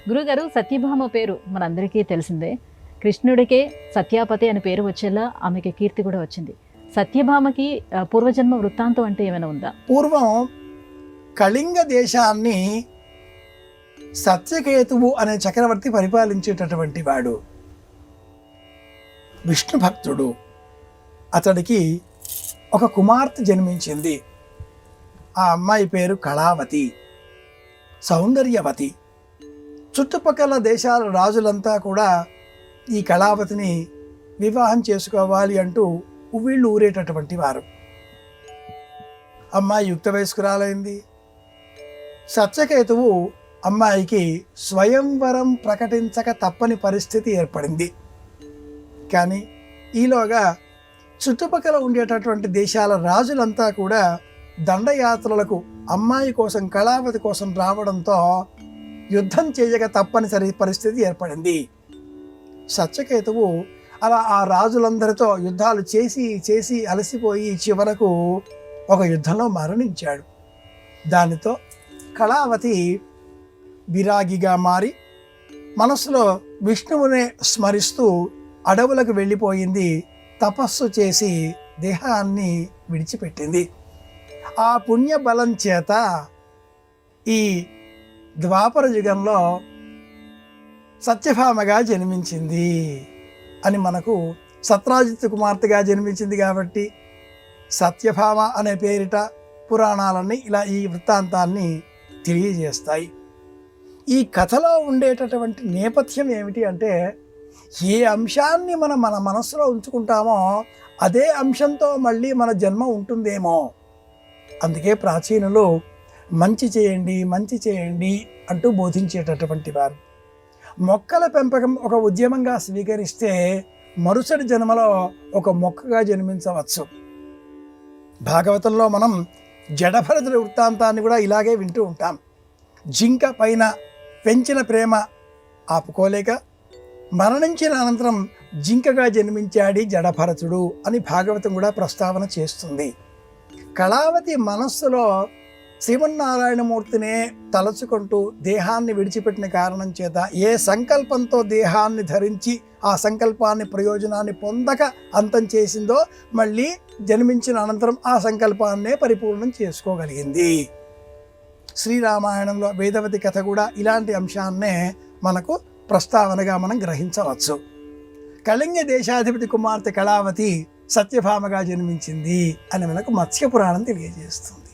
గురుగారు, సత్యభామ పేరు మనందరికీ తెలిసిందే. కృష్ణుడికే సత్యాపతి అని పేరు వచ్చేలా ఆమెకి కీర్తి కూడా వచ్చింది. సత్యభామకి పూర్వజన్మ వృత్తాంతం అంటే ఏమైనా ఉందా? పూర్వం కళింగ దేశాన్ని సత్యకేతువు అనే చక్రవర్తి పరిపాలించేటటువంటి వాడు. విష్ణు భక్తుడు. అతడికి ఒక కుమార్తె జన్మించింది. ఆ అమ్మాయి పేరు కళావతి, సౌందర్యవతి. చుట్టుపక్కల దేశాల రాజులంతా కూడా ఈ కళావతిని వివాహం చేసుకోవాలి అంటూ ఉవ్విళ్ళు ఊరేటటువంటి వారు. అమ్మాయి యుక్త వయస్కురాలైంది. సత్యకేతువు అమ్మాయికి స్వయంవరం ప్రకటించక తప్పని పరిస్థితి ఏర్పడింది. కానీ ఈలోగా చుట్టుపక్కల ఉండేటటువంటి దేశాల రాజులంతా కూడా దండయాత్రలకు అమ్మాయి కోసం, కళావతి కోసం రావడంతో యుద్ధం చేయక తప్పనిసరి పరిస్థితి ఏర్పడింది. సత్యకేతువు అలా ఆ రాజులందరితో యుద్ధాలు చేసి చేసి అలసిపోయి చివరకు ఒక యుద్ధంలో మరణించాడు. దానితో కళావతి విరాగిగా మారి మనసులో విష్ణువునే స్మరిస్తూ అడవులకు వెళ్ళిపోయింది. తపస్సు చేసి దేహాన్ని విడిచిపెట్టింది. ఆ పుణ్య బలం చేత ఈ ద్వాపర యుగంలో సత్యభామగా జన్మించింది అని, మనకు సత్రాజిత్ కుమార్తెగా జన్మించింది కాబట్టి సత్యభామ అనే పేరిట పురాణాలన్నీ ఇలా ఈ వృత్తాంతాన్ని తెలియజేస్తాయి. ఈ కథలో ఉండేటటువంటి నేపథ్యం ఏమిటి అంటే, ఏ అంశాన్ని మన మనస్సులో ఉంచుకుంటామో అదే అంశంతో మళ్ళీ మన జన్మ ఉంటుందేమో. అందుకే ప్రాచీనులు మంచి చేయండి, మంచి చేయండి అంటూ బోధించేటటువంటి వారు. మొక్కల పెంపకం ఒక ఉద్యమంగా స్వీకరిస్తే మరుసటి జన్మలో ఒక మొక్కగా జన్మించవచ్చు. భాగవతంలో మనం జడభరతుడి వృత్తాంతాన్ని కూడా ఇలాగే వింటూ ఉంటాం. జింక పైన పెంచిన ప్రేమ ఆపుకోలేక మరణించిన అనంతరం జింకగా జన్మించాడి జడభరతుడు అని భాగవతం కూడా ప్రస్తావన చేస్తుంది. కళావతి మనస్సులో శ్రీమన్నారాయణమూర్తినే తలచుకుంటూ దేహాన్ని విడిచిపెట్టిన కారణం చేత ఏ సంకల్పంతో దేహాన్ని ధరించి ఆ సంకల్పాన్ని, ప్రయోజనాన్ని పొందక అంతం చేసిందో మళ్ళీ జన్మించిన అనంతరం ఆ సంకల్పాన్నే పరిపూర్ణం చేసుకోగలిగింది. శ్రీరామాయణంలో వేదవతి కథ కూడా ఇలాంటి అంశాన్నే మనకు ప్రస్తావనగా మనం గ్రహించవచ్చు. కళింగ దేశాధిపతి కుమార్తె కళావతి సత్యభామగా జన్మించింది అని మనకు మత్స్య పురాణం తెలియజేస్తుంది.